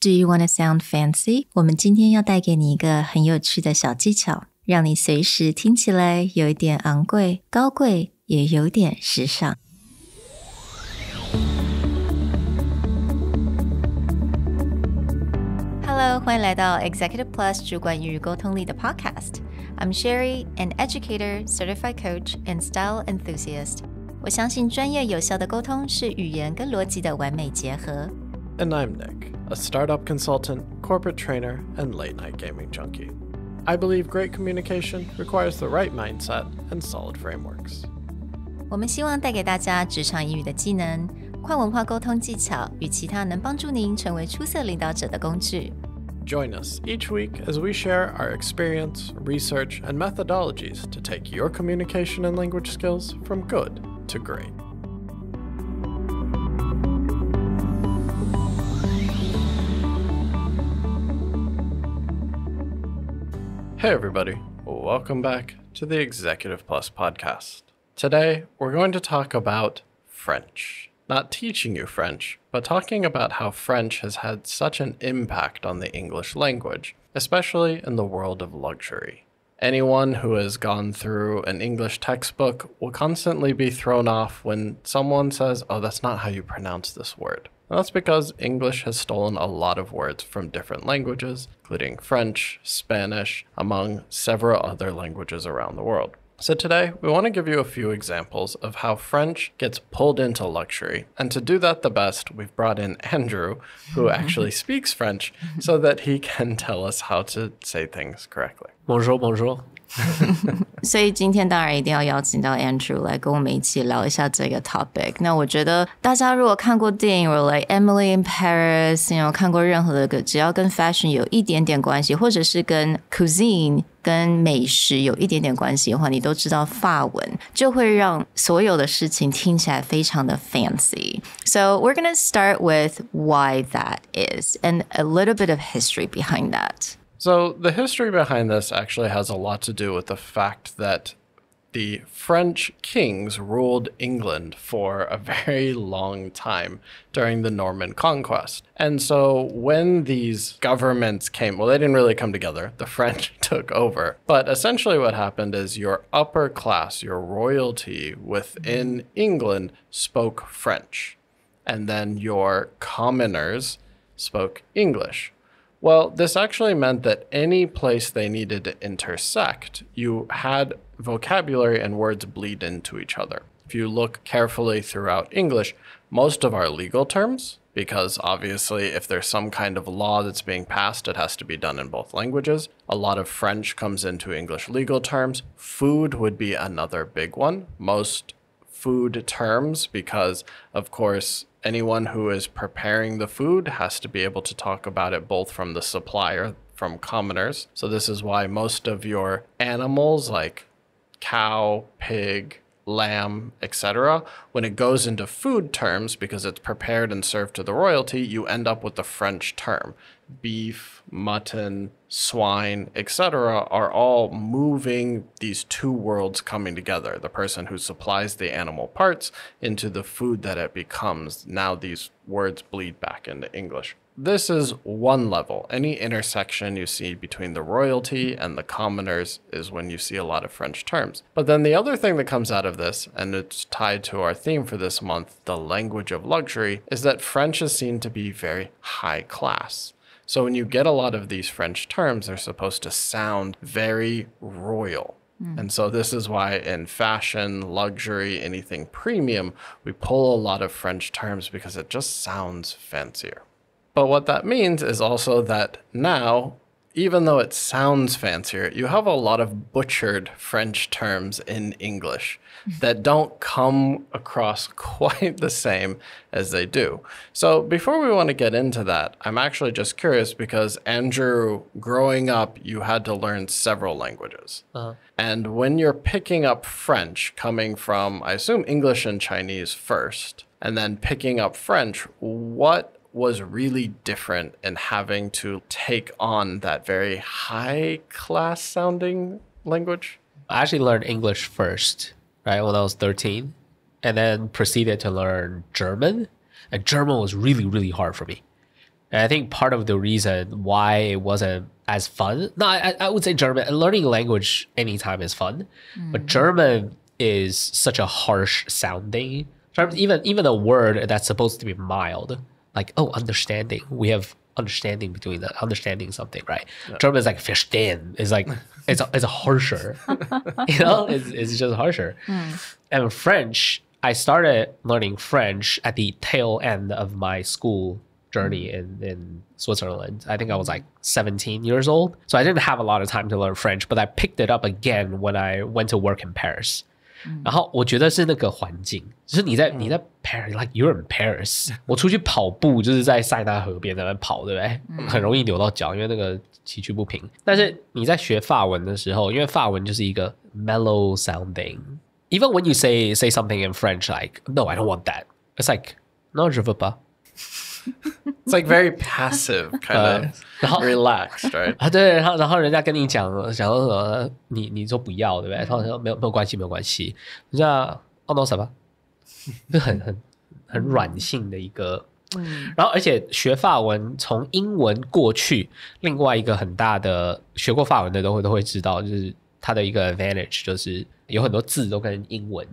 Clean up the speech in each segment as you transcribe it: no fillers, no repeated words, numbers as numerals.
Do you want to sound fancy? 我们今天要带给你一个很有趣的小技巧，让你随时听起来有一点昂贵、高贵，也有点时尚。Hello， 欢迎来到 Executive Plus 主管与沟通力的 Podcast。I'm Sherry, an educator, certified coach, and style enthusiast. 我相信专业有效的沟通是语言跟逻辑的完美结合。And I'm Nick, a startup consultant, corporate trainer, and late-night gaming junkie. I believe great communication requires the right mindset and solid frameworks. 我们希望带给大家职场英语的技能、跨文化沟通技巧与其他能帮助您成为出色领导者的工具。Join us each week as we share our experience, research, and methodologies to take your communication and language skills from good to great. Hey everybody, welcome back to the Executive Plus podcast. Today, we're going to talk about French. Not teaching you French, but talking about how French has had such an impact on the English language, especially in the world of luxury. Anyone who has gone through an English textbook will constantly be thrown off when someone says, oh, that's not how you pronounce this word. And that's because English has stolen a lot of words from different languages, including French, Spanish, among several other languages around the world. So today, we want to give you a few examples of how French gets pulled into luxury. And to do that the best, we've brought in Andrew, who actually speaks French, so that he can tell us how to say things correctly. Bonjour, bonjour. 所以今天当然一定要邀请到 Andrew 来跟我们一起聊一下这个 topic。那我觉得大家如果看过电影 or like Emily in Paris， 看过任何的只要跟 fashion 有一点点关系，或者是跟 cuisine 跟美食有一点点关系的话，你都知道法文就会让所有的事情听起来非常的 fancy. So we're going to start with why that is and a little bit of history behind that. So the history behind this actually has a lot to do with the fact that the French kings ruled England for a very long time during the Norman conquest. And so when these governments came, well, they didn't really come together. The French took over. But essentially what happened is your upper class, your royalty within England spoke French. And then your commoners spoke English. Well, this actually meant that any place they needed to intersect, you had vocabulary and words bleed into each other. If you look carefully throughout English, most of our legal terms, because obviously if there's some kind of law that's being passed, it has to be done in both languages. A lot of French comes into English legal terms. Food would be another big one. Most food terms, because of course, anyone who is preparing the food has to be able to talk about it both from the supplier, from commoners. So this is why most of your animals like cow, pig, lamb, etc., when it goes into food terms, because it's prepared and served to the royalty, you end up with the French term. Beef, mutton, swine, etc. are all moving these two worlds coming together. The person who supplies the animal parts into the food that it becomes. Now these words bleed back into English. This is one level. Any intersection you see between the royalty and the commoners is when you see a lot of French terms. But then the other thing that comes out of this, and it's tied to our theme for this month, the language of luxury, is that French is seen to be very high class. So when you get a lot of these French terms, they're supposed to sound very royal. And so this is why in fashion, luxury, anything premium, we pull a lot of French terms because it just sounds fancier. But what that means is also that now, even though it sounds fancier, you have a lot of butchered French terms in English that don't come across quite the same as they do. So before we want to get into that, I'm actually just curious because Andrew, growing up, you had to learn several languages. And when you're picking up French, coming from, I assume, English and Chinese first, and then picking up French, what was really different in having to take on that very high class sounding language? I actually learned English first, right, when I was 13, and then proceeded to learn German. And German was really, really hard for me. And I think part of the reason why it wasn't as fun, no, I would say German, learning a language anytime is fun, but German is such a harsh sounding. Even a word that's supposed to be mild, like, oh, understanding. We have understanding between the understanding something, right? Yeah. German is like verstehen. It's like it's a harsher. It's just harsher. And French, I started learning French at the tail end of my school journey in Switzerland. I think I was like 17 years old. So I didn't have a lot of time to learn French, but I picked it up again when I went to work in Paris. 然后我觉得是那个环境，就是你在 Paris, like you're in Paris. 我出去跑步就是在塞纳河边那边跑，对不对？很容易扭到脚，因为那个崎岖不平。但是你在学法文的时候，因为法文就是一个 mellow sounding. Even when you say something in French, like no, I don't want that. It's like no, je veux pas. It's like very passive, kind of relaxed, right? 对，然后人家跟你讲说你说不要，对不对？他说没有关系，没有关系。人家哦 no 什么，就很软性的一个。然后而且学法文从英文过去，另外一个很大的学过法文的都会知道，就是它的一个 advantage 就是有很多字都跟英文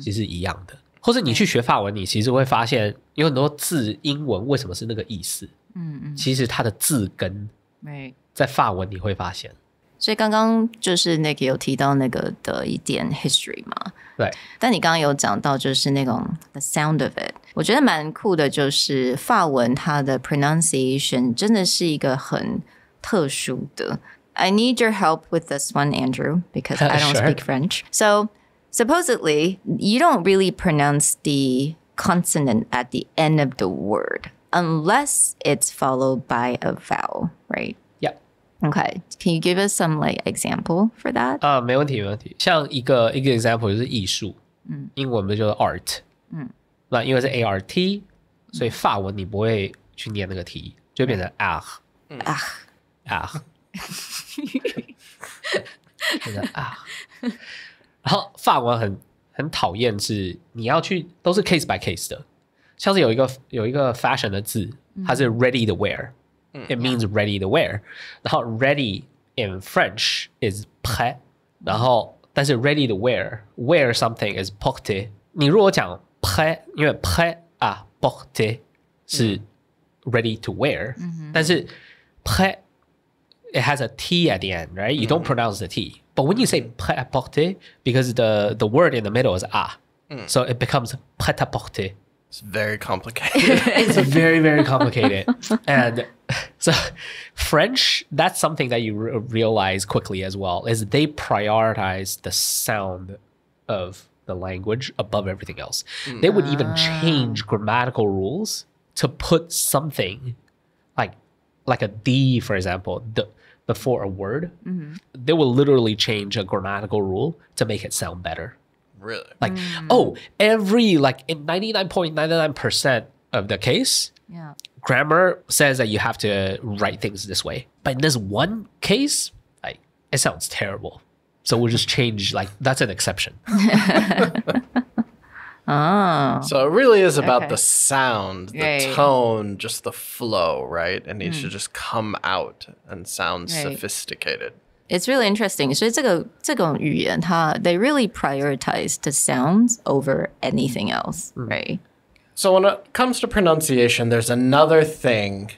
其实一样的。或者你去学法文，你其实会发现有很多字英文为什么是那个意思，其实它的字根在法文你会发现。所以刚刚就是那个有提到那个的一点 history 嘛，对。但你刚刚有讲到就是那种 the sound of it， 我觉得蛮酷的，就是法文它的 pronunciation 真的是一个很特殊的。I need your help with this one, Andrew, because I don't speak French. So.Supposedly, you don't really pronounce the consonant at the end of the word unless it's followed by a vowel, right? Yeah. Okay. Can you give us some like example for that? 没问题。像一个 example 就是艺术，英文不就是 art？那因为是 ART，所以法文你不会去念那个 t， 就变成 art。变成 art。然后法文很讨厌是你要去都是 case by case 的，像是有一个 fashion 的字，它是 ready to wear，it means ready to wear， 然后 ready in French is prêt， 然后但是 ready to wear something is porter。你如果讲 prêt， 因为 prêt à porter 是 ready to wear，但是 prêt it has a T at the end, right? You don't pronounce the T. But when you say prêt-à-porter, because the word in the middle is so it becomes prêt-à-porter. It's very complicated. It's very, very complicated. And so French, that's something that you realize quickly as well, is they prioritize the sound of the language above everything else. They would even change grammatical rules to put something like a D, for example, before a word, they will literally change a grammatical rule to make it sound better. Really? Like, every, like in 99.99% of the case, grammar says that you have to write things this way. But in this one case, like, it sounds terrible. So we'll just change, like, that's an exception. So it really is about the sound, the tone, just the flow, right? It needs to just come out and sound sophisticated. It's really interesting. 所以这种语言它 they really prioritize the sounds over anything else, right? So when it comes to pronunciation, there's another thing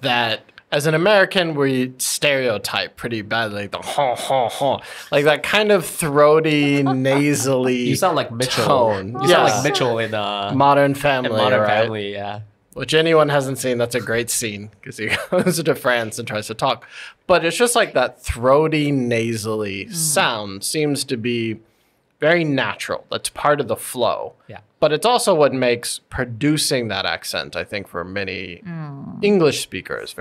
that as an American, we stereotype pretty badly, the ha ha ha, like that kind of throaty, nasally. You sound like Mitchell. Tone. You sound like Mitchell in Modern Family. In Modern right? Family, yeah. Which anyone hasn't seen, that's a great scene because he goes to France and tries to talk. But it's just like that throaty, nasally sound seems to be very natural. That's part of the flow. Yeah. But it's also what makes producing that accent, I think, for many English speakers,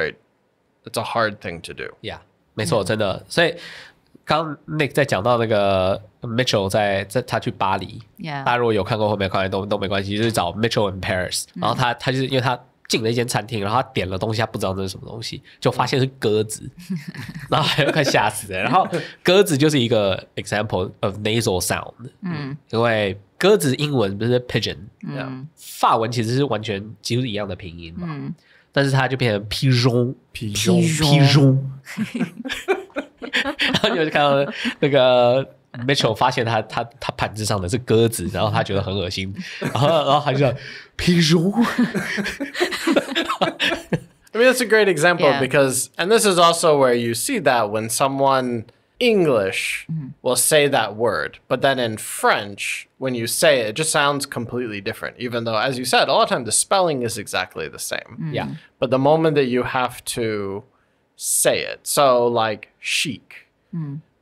it's a hard thing to do. Yeah, 没错，真的。所以刚 Nick 在讲到那个 Mitchell 在他去巴黎，大家如果有看过或没看过都没关系，就是找 Mitchell in Paris。然后他就是因为他进了一间餐厅，然后他点了东西，他不知道这是什么东西，就发现是鸽子，然后还快吓死了。然后鸽子就是一个 example of nasal sound，因为鸽子英文不是 pigeon，法文其实是完全几乎是一样的拼音嘛。但是它就变成 pigeon， 然后你就看到那个 Mitchell 发现他盘子上的是鸽子，然后他觉得很恶心，然后他就叫 pigeon。I mean, that's a great example because, and this is also where you see that when someone English will say that word, but then in French, when you say it, it just sounds completely different, even though, as you said, a lot of times the spelling is exactly the same. Yeah. But the moment that you have to say it, so like chic,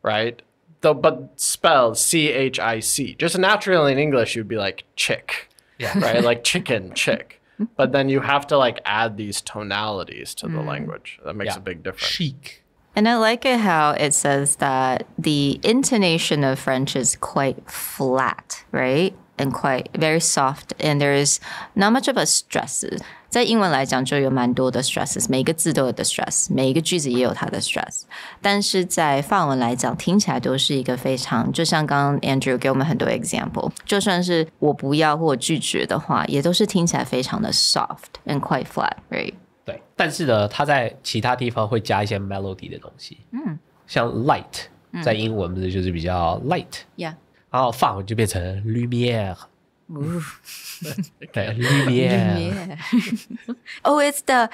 right? But spelled CHIC. Just naturally in English, you'd be like chick, right? Like chicken, chick. But then you have to like add these tonalities to the language. That makes a big difference. Chic. And I like it how it says that the intonation of French is quite flat, right? And quite very soft. And there is not much of a stress. 在英文来讲就有蛮多的 stresses， 每个字都有的 stress， 每一个句子也有它的 stress。但是在法文来讲，听起来都是一个非常，就像刚刚 Andrew 给我们很多 example， 就算是我不要或拒绝的话，也都是听起来非常的 soft and quite flat, right? 对，但是呢，它在其他地方会加一些 melody 的东西，像 light，在英文不是就是比较 light， Yeah. 然后法文就变成 lumière。对 lumière。Oh, it's the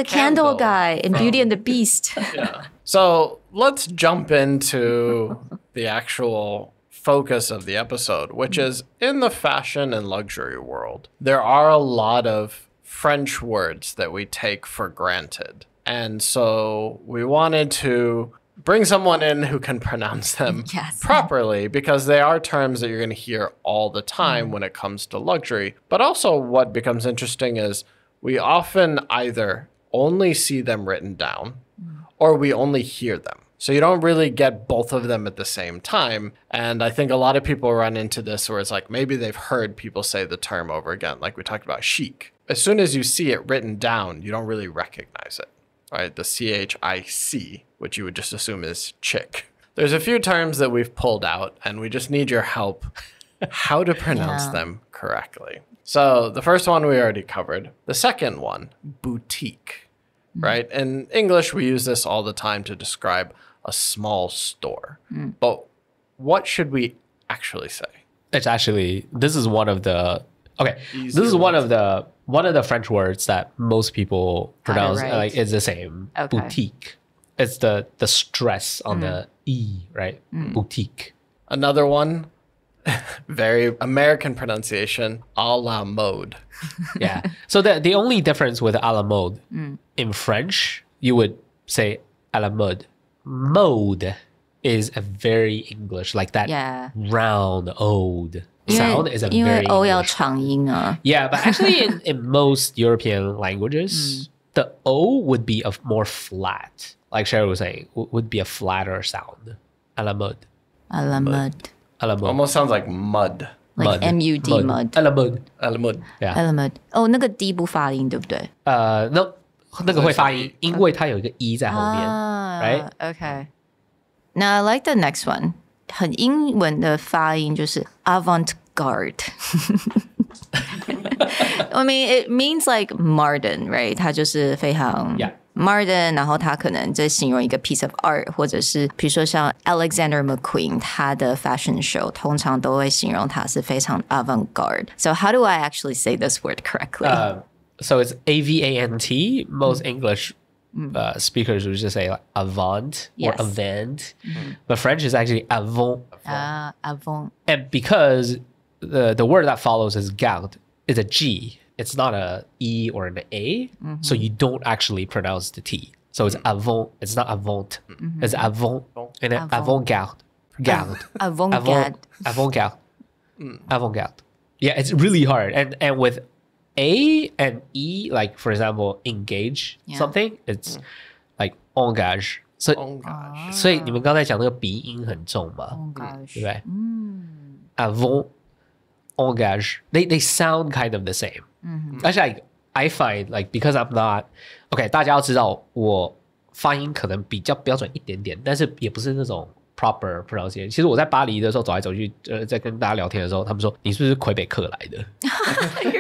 candle guy in Beauty and the Beast. Yeah. So let's jump into the actual focus of the episode, which is in the fashion and luxury world. There are a lot of French words that we take for granted. And so we wanted to bring someone in who can pronounce them properly, because they are terms that you're going to hear all the time when it comes to luxury. But also what becomes interesting is we often either only see them written down or we only hear them. So you don't really get both of them at the same time. And I think a lot of people run into this where it's like maybe they've heard people say the term over again, like we talked about chic. As soon as you see it written down, you don't really recognize it. Right, the CHIC, which you would just assume is chick. There's a few terms that we've pulled out, and we just need your help how to pronounce them correctly. So the first one we already covered. The second one, boutique, right? In English, we use this all the time to describe a small store. But what should we actually say? It's actually, this is one of the, this is one of the French words that most people pronounce like it's the same. Boutique. It's the stress on the E, right? Boutique. Another one, very American pronunciation, a la mode. Yeah. So the only difference with a la mode in French, you would say a la mode. Mode is a very English, like that round old sound is a very English. Yeah, but actually in most European languages, the O would be more flat. Like Sherry was saying, would be a flatter sound. A la mode. A la mode. A la mode. Almost sounds like mud. Like MUD mud. A la mode. A la mode. Yeah. A la mode. 哦，那个 D 不发音，对不对？No， 那个会发音，因为它有一个 E 在后面 ，right? Okay. Now I like the next one. 很英文的发音就是 avant-garde. I mean, it means like modern, right? 它就是非常 modern， 然后它可能在形容一个 piece of art， 或者是比如说像 Alexander McQueen 他的 fashion show 通常都会形容它是非常 avant-garde. So how do I actually say this word correctly? So it's AVANT. Most English speakers would just say like avant or avant, but French is actually avant. Avant. And because the word that follows is garde, it's a G. It's not a E or an A, so you don't actually pronounce the T. So it's avant. It's not avant. It's avant and then avant-garde. Garde. Avant-garde. Avant-garde. Avant-garde. Yeah, it's really hard. And with A and E, like for example, engage something, it's like engage. So, 所以你们刚才讲那个鼻音很重嘛，对不对？Avant, engage, they sound kind of the same. Actually, I find like because I'm not okay, 大家要知道我发音可能比较标准一点点，但是也不是那种 proper pronunciation。其实我在巴黎的时候走来走去，在跟大家聊天的时候，他们说你是不是魁北克来的？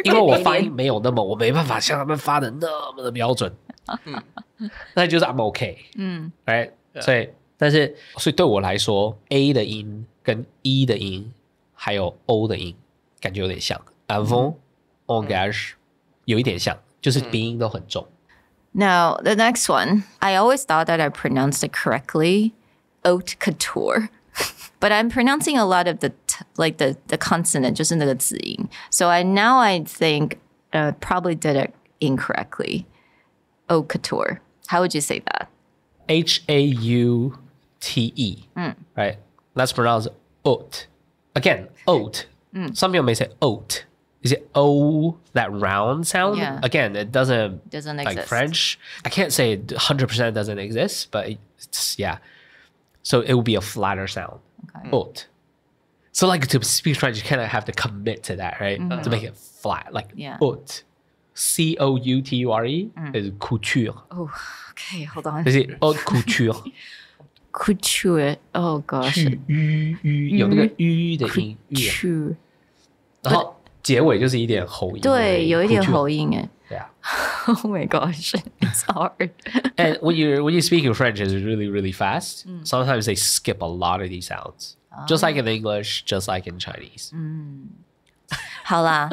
因为我发音没有那么，我没办法像他们发的那么的标准。那就是 I'm okay。right？ 所以对我来说 ，A 的音跟 E 的音还有 O 的音感觉有点像 ，avant engage 有一点像，就是鼻音都很重。Now, the next one, I always thought that I pronounced it correctly, haute couture. But I'm pronouncing a lot of the consonant, 就是那个子音. So now I think probably did it incorrectly. Haute couture. How would you say that? Haute. Right? Let's pronounce haute. Again, haute. Some people may say haute. Is it O, that round sound? Yeah. Again, it doesn't exist. Like French. I can't say it 100% doesn't exist, but it's, yeah. So it would be a flatter sound. Okay. Haute. So like to speak French, you kind of have to commit to that, right? To make it flat. Like haute. C-O-U-T-U-R-E is couture. Oh, okay, hold on. Is it haute couture? Couture. Oh gosh. 有那个 U 的音 Couture. 然后结尾就是一点喉音。对，有一点喉音哎。Yeah. Oh my gosh, it's hard. And when you speak in French, it's really, really fast. Sometimes they skip a lot of these sounds. Just like in English, just like in Chinese. 好啦，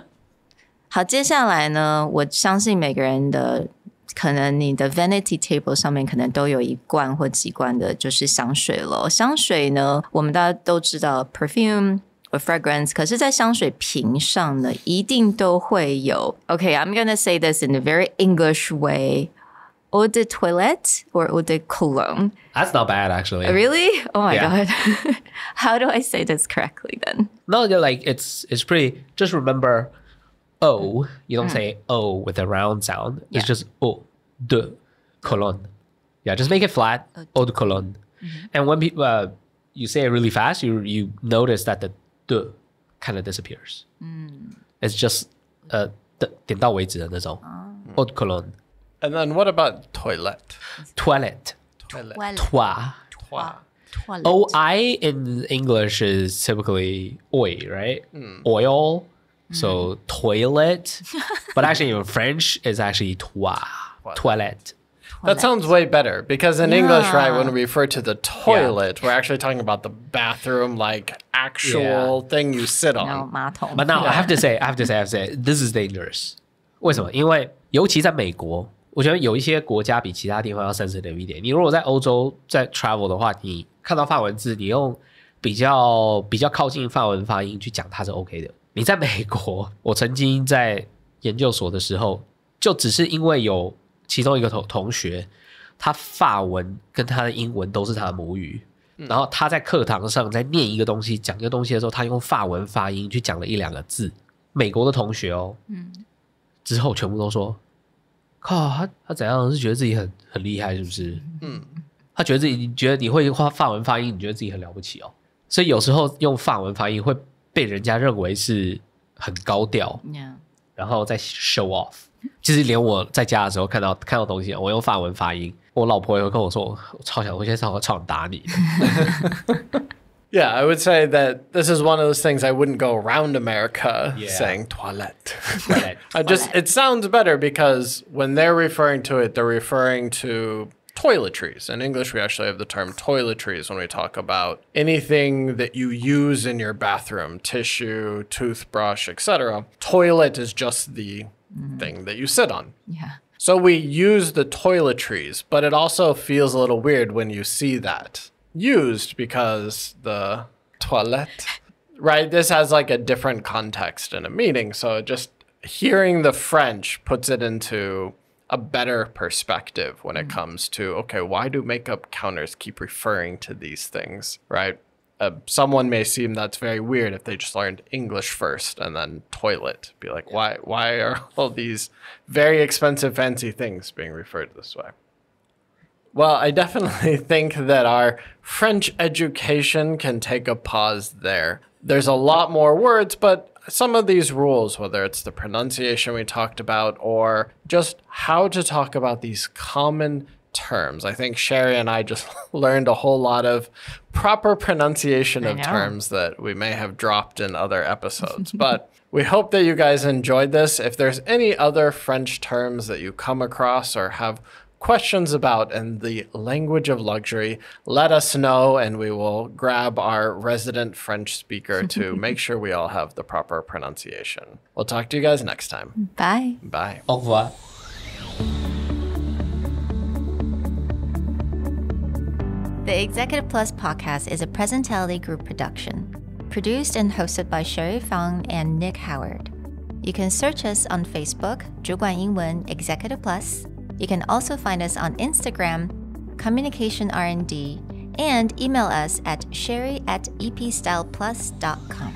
好，接下来呢，我相信每个人的可能你的 vanity table 上面可能都有一罐或几罐的就是香水咯。香水呢，我们大家都知道 perfume or fragrance， 可是在香水瓶上呢，一定都会有 Okay, I'm gonna say this in a very English way. Eau de toilette or eau de cologne? That's not bad, actually. Really? Oh my Yeah. god. How do I say this correctly then? No, like it's pretty. Just remember O. You don't say O with a round sound. It's just eau de cologne. Yeah, just make it flat. Eau de cologne. And when people you say it really fast, you notice that the de kind of disappears. It's just 点到为止的那种 eau de cologne. And then what about toilet? Toilet. Toilet. Toi. Toilet. OI in English is typically oi, right? Oil. So toilet. But actually in French, it's actually toi. Toilet. That sounds way better because in English, right, when we refer to the toilet, we're actually talking about the bathroom, like actual thing you sit on. No, 马桶。 But now I have to say, this is dangerous. 为什么？因为尤其在美国，我觉得有一些国家比其他地方要 sensitive 一点。你如果在欧洲在 travel 的话，你看到法文字，你用比较靠近法文发音去讲，它是 OK 的。你在美国，我曾经在研究所的时候，就只是因为有其中一个同学，他法文跟他的英文都是他的母语，然后他在课堂上在念一个东西、讲一个东西的时候，他用法文发音去讲了一两个字。美国的同学哦，之后全部都说，靠，他怎样是觉得自己很厉害，是不是？他觉得自己，你觉得你会法文发音，你觉得自己很了不起哦。所以有时候用法文发音会被人家认为是很高调，然后再 show off。其实连我在家的时候看到东西，我用法文发音，我老婆也会跟我说，我超现在超想打你。Yeah, I would say that this is one of those things I wouldn't go around America saying toilette. It sounds better because when they're referring to it, they're referring to toiletries. In English, we actually have the term toiletries when we talk about anything that you use in your bathroom, tissue, toothbrush, etc. Toilet is just the thing that you sit on. Yeah. So we use the toiletries, but it also feels a little weird when you see that used because the toilette, right? This has like a different context and a meaning. So just hearing the French puts it into a better perspective when it comes to, okay, why do makeup counters keep referring to these things, right? Someone may seem that's very weird if they just learned English first and then toilet. Be like, why are all these very expensive, fancy things being referred this way? Well, I definitely think that our French education can take a pause there. There's a lot more words, but some of these rules, whether it's the pronunciation we talked about or just how to talk about these common terms. I think Sherry and I just learned a whole lot of proper pronunciation of terms that we may have dropped in other episodes. But we hope that you guys enjoyed this. If there's any other French terms that you come across or have questions about in the language of luxury, let us know and we will grab our resident French speaker to make sure we all have the proper pronunciation. We'll talk to you guys next time. Bye. Bye. Au revoir. The Executive Plus podcast is a Presentality Group production, produced and hosted by Sherry Fang and Nick Howard. You can search us on Facebook, 主管英文 Executive Plus. You can also find us on Instagram, Communication R&D, and email us at sherry@epstyleplus.com.